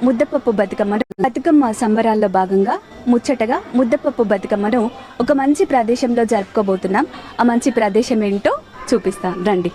ముద్దపప్పు బతుకమ్మ సంబరాల్లో భాగంగా ముచ్చటగా ముద్దపప్పు బతుకమ్మను ఒక మంచి ప్రదేశంలో జరుపుకోబోతున్నాం. ఆ మంచి ప్రదేశం ఏంటో చూపిస్తాం రండి.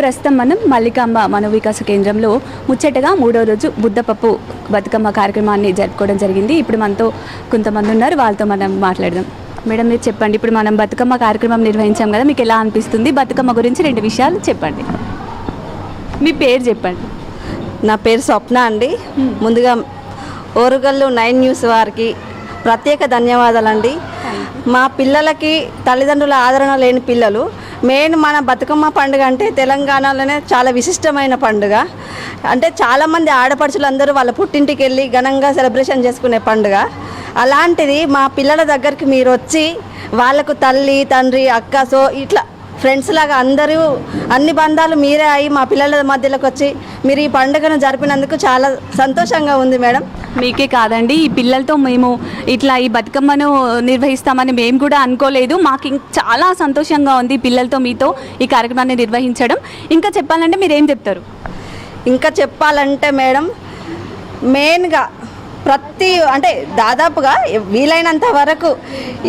ప్రస్తుతం మనం మల్లికాంబ మనోవికాస కేంద్రంలో ముచ్చటగా 3వ రోజు ముద్దపప్పు బతుకమ్మ కార్యక్రమాన్ని జరుపుకోవడం జరిగింది. ఇప్పుడు మనతో కొంతమంది ఉన్నారు, వాళ్ళతో మనం మాట్లాడదాం. మేడం, మీరు చెప్పండి, ఇప్పుడు మనం బతుకమ్మ కార్యక్రమం నిర్వహించాం కదా, మీకు ఎలా అనిపిస్తుంది? బతుకమ్మ గురించి 2 విషయాలు చెప్పండి. మీ పేరు చెప్పండి. నా పేరు స్వప్న అండి. ముందుగా ఓరుగల్లు 9 న్యూస్ వారికి ప్రత్యేక ధన్యవాదాలండి. మా పిల్లలకి తల్లిదండ్రుల ఆదరణ లేని పిల్లలు మెయిన్ మన బతుకమ్మ పండుగ అంటే తెలంగాణలోనే చాలా విశిష్టమైన పండుగ. అంటే చాలామంది ఆడపడుచులందరూ వాళ్ళ పుట్టింటికి వెళ్ళి ఘనంగా సెలబ్రేషన్ చేసుకునే పండుగ. అలాంటిది మా పిల్లల దగ్గరికి మీరు వచ్చి వాళ్ళకు తల్లి తండ్రి అక్క ఇట్లా ఫ్రెండ్స్ లాగా అందరూ అన్ని బంధాలు మీరే అయ్యి మా పిల్లల మధ్యలోకి వచ్చి మీరు ఈ పండుగను జరిపినందుకు చాలా సంతోషంగా ఉంది మేడం. మీకే కాదండి, ఈ పిల్లలతో మేము ఇట్లా ఈ బతుకమ్మను నిర్వహిస్తామని మేము కూడా అనుకోలేదు. మాకు చాలా సంతోషంగా ఉంది పిల్లలతో మీతో ఈ కార్యక్రమాన్ని నిర్వహించడం. ఇంకా చెప్పాలంటే మీరు ఏం చెప్తారు? ఇంకా చెప్పాలంటే మేడం, మెయిన్గా అంటే దాదాపుగా వీలైనంత వరకు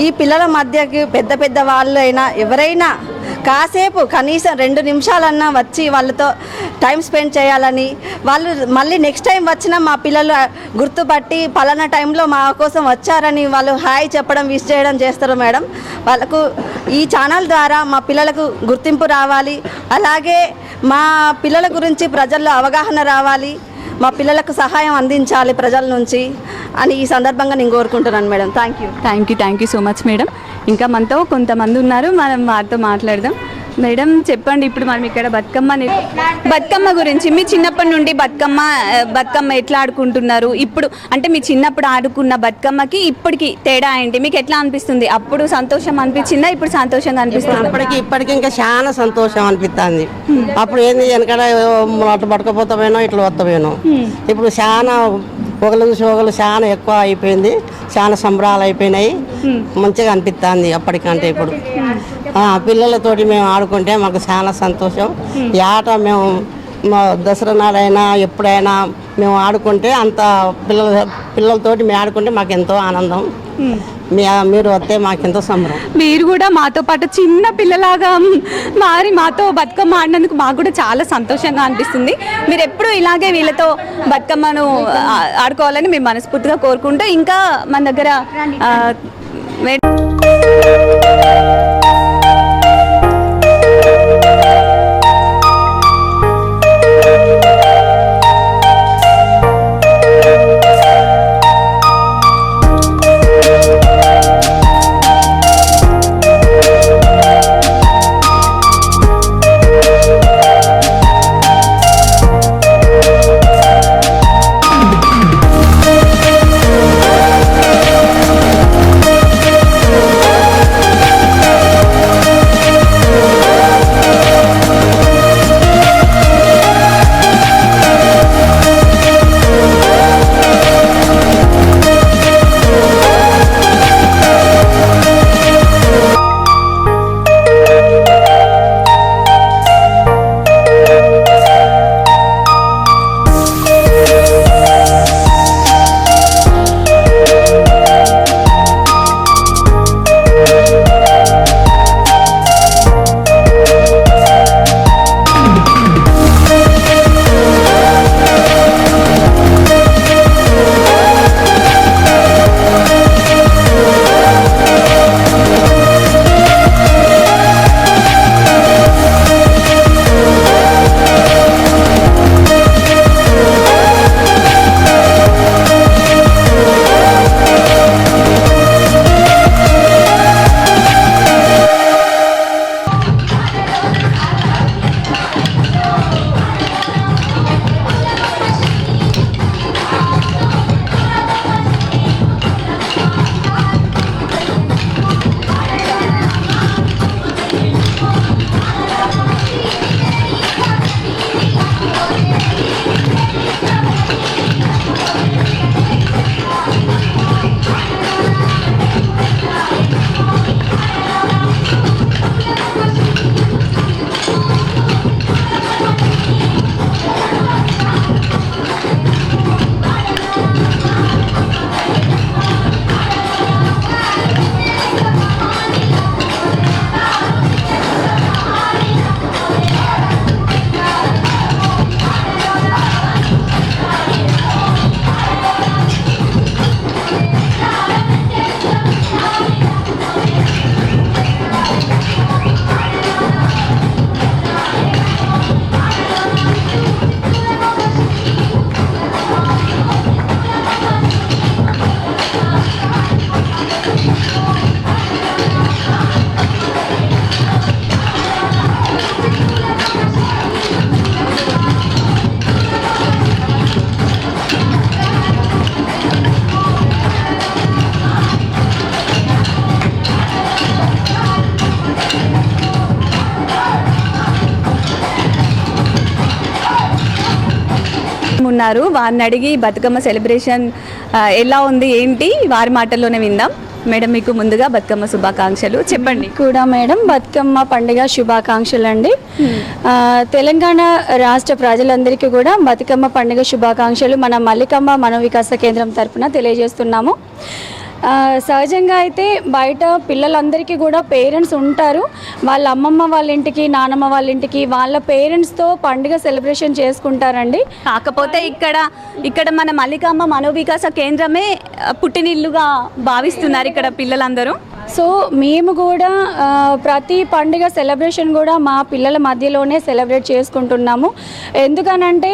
ఈ పిల్లల మధ్యకి పెద్ద పెద్ద వాళ్ళు అయినా ఎవరైనా కాసేపు కనీసం 2 నిమిషాలన్నా వచ్చి వాళ్ళతో టైం స్పెండ్ చేయాలని, వాళ్ళు మళ్ళీ నెక్స్ట్ టైం వచ్చినా మా పిల్లలు గుర్తుపట్టి పలానా టైంలో మా కోసం వచ్చారని వాళ్ళు హాయ్ చెప్పడం విష్ చేయడం చేస్తారు మేడం. వాళ్ళకు ఈ ఛానల్ ద్వారా మా పిల్లలకు గుర్తింపు రావాలి, అలాగే మా పిల్లల గురించి ప్రజల్లో అవగాహన రావాలి, మా పిల్లలకు సహాయం అందించాలి ప్రజల నుంచి అని ఈ సందర్భంగా నేను కోరుకుంటున్నాను madam. Thank you so much madam. ఇంకా మనతో కొంతమంది ఉన్నారు, మనం వారితో మాట్లాడదాం. మేడం చెప్పండి, ఇప్పుడు మనం ఇక్కడ బతుకమ్మ గురించి మీ చిన్నప్పటి నుండి బతుకమ్మ ఎట్లా ఆడుకుంటున్నారు? ఇప్పుడు అంటే మీ చిన్నప్పుడు ఆడుకున్న బతుకమ్మకి ఇప్పటికి తేడా ఏంటి? మీకు ఎట్లా అనిపిస్తుంది? అప్పుడు సంతోషం అనిపించిందా, ఇప్పుడు సంతోషంగా అనిపిస్తుంది? ఇప్పటికి ఇంకా చాలా సంతోషం అనిపిస్తుంది. అప్పుడు ఏంది వెనకాల అట్లా పట్టుకపోతామేనో ఇట్లా వస్తామేనో, ఇప్పుడు చాలా ఒకళ్ళు చూసి ఒకళ్ళు చాలా ఎక్కువ అయిపోయింది, చాలా సంబరాలు అయిపోయినాయి, మంచిగా అనిపిస్తుంది అప్పటికంటే ఇప్పుడు. పిల్లలతోటి మేము ఆడుకుంటే మాకు చాలా సంతోషం. ఈ ఆట మేము మా దసరా నాడైనా ఎప్పుడైనా మేము ఆడుకుంటే అంత పిల్లలతోటి మేము ఆడుకుంటే మాకు ఎంతో ఆనందం. మీరు వస్తే మాకెంతో సంబరం. మీరు కూడా మాతో పాటు చిన్న పిల్లలాగా మారి మాతో బతుకమ్మ ఆడినందుకు మాకు కూడా చాలా సంతోషంగా అనిపిస్తుంది. మీరు ఎప్పుడు ఇలాగే వీళ్ళతో బతుకమ్మను ఆడుకోవాలని మేము మనస్ఫూర్తిగా కోరుకుంటూ, ఇంకా మన దగ్గర ఉన్నారు, వారిని అడిగి బతుకమ్మ సెలబ్రేషన్ ఎలా ఉంది ఏంటి వారి మాటల్లోనే విందాం. మేడం, మీకు ముందుగా బతుకమ్మ శుభాకాంక్షలు చెప్పండి. కూడా మేడం బతుకమ్మ పండుగ శుభాకాంక్షలు అండి. తెలంగాణ రాష్ట్ర ప్రజలందరికీ కూడా బతుకమ్మ పండుగ శుభాకాంక్షలు మన మల్లికమ్మ మనోవికాస కేంద్రం తరపున తెలియజేస్తున్నాము. సహజంగా అయితే బయట పిల్లలందరికీ కూడా పేరెంట్స్ ఉంటారు, వాళ్ళ అమ్మమ్మ వాళ్ళ ఇంటికి నానమ్మ వాళ్ళ ఇంటికి వాళ్ళ పేరెంట్స్తో పండుగ సెలబ్రేషన్ చేసుకుంటారండి. కాకపోతే ఇక్కడ మన మల్లికాంబ మనోవికాస కేంద్రమే పుట్టినిల్లుగా భావిస్తున్నారు ఇక్కడ పిల్లలందరూ. సో మేము కూడా ప్రతి పండుగ సెలబ్రేషన్ కూడా మా పిల్లల మధ్యలోనే సెలబ్రేట్ చేసుకుంటున్నాము. ఎందుకనంటే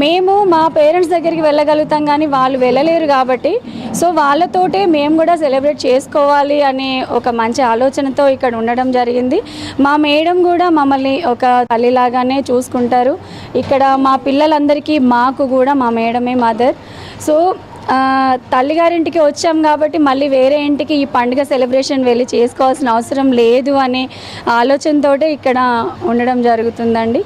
మేము మా పేరెంట్స్ దగ్గరికి వెళ్ళగలుగుతాం కానీ వాళ్ళు వెళ్ళలేరు కాబట్టి, సో వాళ్ళతోటే మేము కూడా సెలబ్రేట్ చేసుకోవాలి అనే ఒక మంచి ఆలోచనతో ఇక్కడ ఉండడం జరిగింది. మా మేడం కూడా మమ్మల్ని ఒక తల్లిలాగానే చూసుకుంటారు. ఇక్కడ మా పిల్లలందరికీ మాకు కూడా మా మేడమే మదర్. సో తల్లిగారింటికి వచ్చాం కాబట్టి మళ్ళీ వేరే ఇంటికి ఈ పండుగ సెలబ్రేషన్ వెళ్ళి చేసుకోవాల్సిన అవసరం లేదు అనే ఆలోచనతో ఇక్కడ ఉండడం జరుగుతుందండి.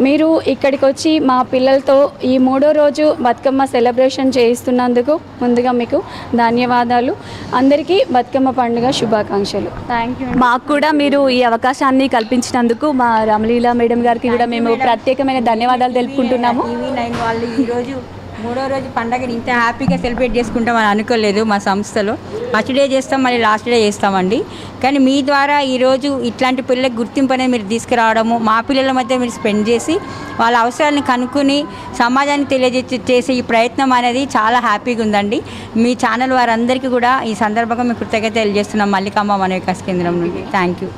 మీరు ఇక్కడికి వచ్చి మా పిల్లలతో ఈ 3వ రోజు బతుకమ్మ సెలబ్రేషన్ చేయిస్తున్నందుకు ముందుగా మీకు ధన్యవాదాలు. అందరికీ బతుకమ్మ పండుగ శుభాకాంక్షలు. Thank you. మాకు కూడా మీరు ఈ అవకాశాన్ని కల్పించినందుకు మా రామలీలా మేడం గారికి కూడా మేము ప్రత్యేకమైన ధన్యవాదాలు తెలుపుకుంటున్నాము. TV9 వాళ్ళు ఈరోజు 3వ రోజు పండగని ఇంత హ్యాపీగా సెలబ్రేట్ చేసుకుంటామని అనుకోలేదు. మా సంస్థలో ఫస్ట్ డే చేస్తాం, మళ్ళీ లాస్ట్ డే చేస్తామండి. కానీ మీ ద్వారా ఈరోజు ఇట్లాంటి పిల్లలకు గుర్తింపు అనేది మీరు తీసుకురావడము, మా పిల్లల మధ్య మీరు స్పెండ్ చేసి వాళ్ళ అవసరాలను కనుక్కొని సమాజానికి తెలియజేసే ఈ ప్రయత్నం అనేది చాలా హ్యాపీగా ఉందండి. మీ ఛానల్ వారందరికీ కూడా ఈ సందర్భంగా మేము కృతజ్ఞత తెలియజేస్తున్నాం మల్లికమ్మ మనోవికాస్ కేంద్రం నుండి. Thank you.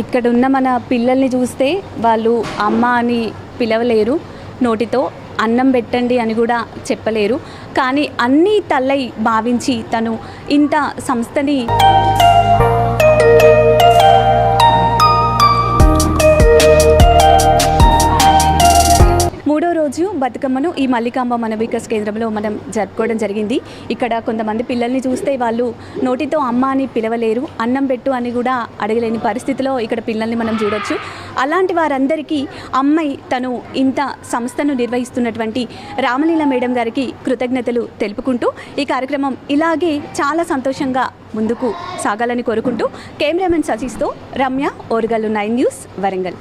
ఇక్కడ ఉన్న మన పిల్లల్ని చూస్తే వాళ్ళు అమ్మ అని పిలవలేరు, నోటితో అన్నం పెట్టండి అని కూడా చెప్పలేరు. కానీ అన్నీ తల్లై భావించి తను ఇంత సంస్థని మూడో రోజు బతుకమ్మను ఈ మల్లికాంబ మనోవికాస్ కేంద్రంలో మనం జరుపుకోవడం జరిగింది. ఇక్కడ కొంతమంది పిల్లల్ని చూస్తే వాళ్ళు నోటితో అమ్మ అని పిలవలేరు, అన్నం పెట్టు అని కూడా అడగలేని పరిస్థితిలో ఇక్కడ పిల్లల్ని మనం చూడొచ్చు. అలాంటి వారందరికీ అమ్మాయి తను ఇంత సంస్థను నిర్వహిస్తున్నటువంటి రామలీలా మేడం గారికి కృతజ్ఞతలు తెలుపుకుంటూ ఈ కార్యక్రమం ఇలాగే చాలా సంతోషంగా ముందుకు సాగాలని కోరుకుంటూ కెమెరామెన్ సతీష్తో రమ్య, ఓరుగల్లు 9 న్యూస్, వరంగల్.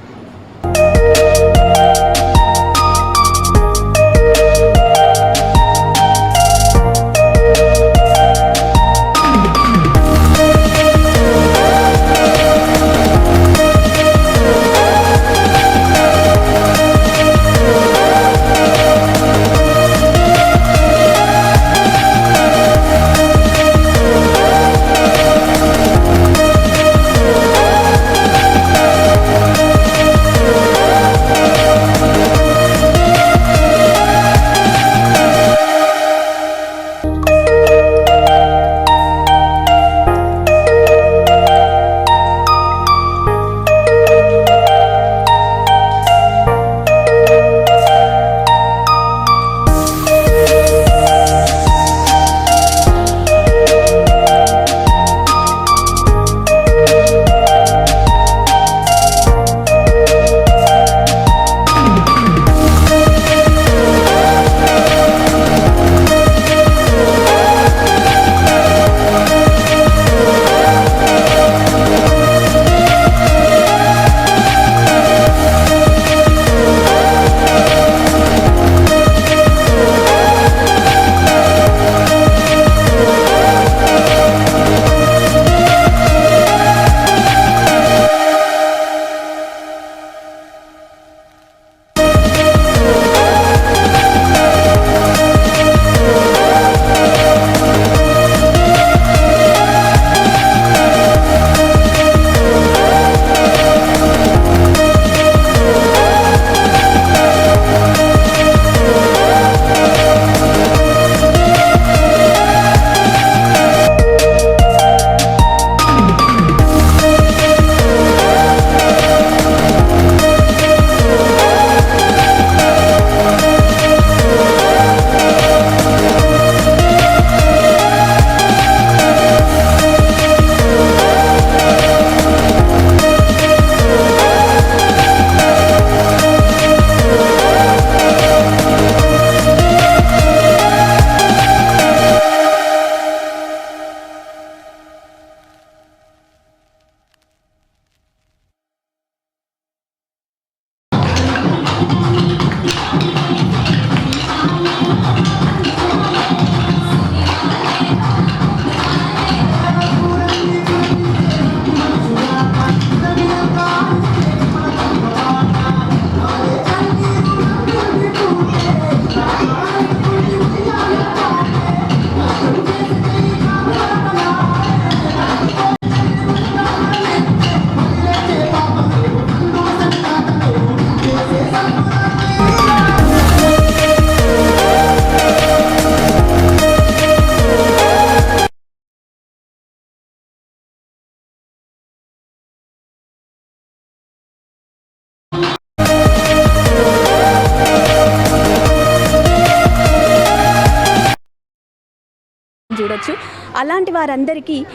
అలాంటి వారందరికీ